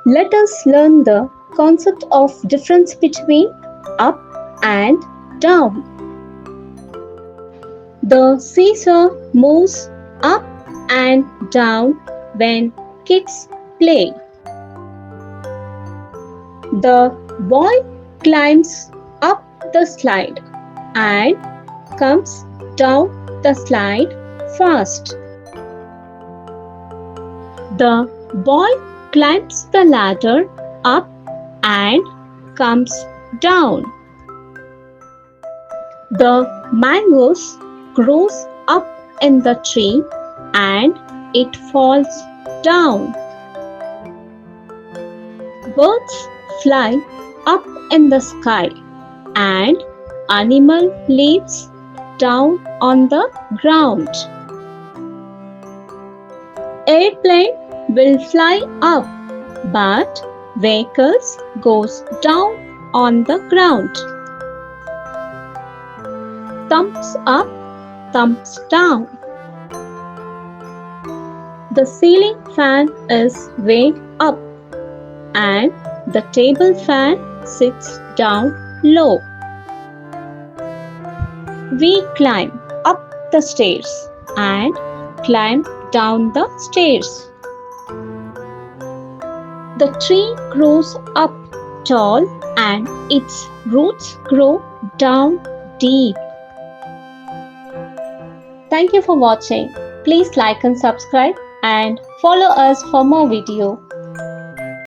Let us learn the concept of difference between up and down. The seesaw moves up and down when kids play. The boy climbs up the slide and comes down the slide fast. The boy climbs the ladder up and comes down. The mangoes grows up in the tree and it falls down. Birds fly up in the sky and animal lives down on the ground. Airplane will fly up, but vehicles goes down on the ground. Thumbs up, thumbs down. The ceiling fan is way up and the table fan sits down low. We climb up the stairs and climb down the stairs. The tree grows up tall and its roots grow down deep. Thank you for watching. Please like and subscribe and follow us for more videos.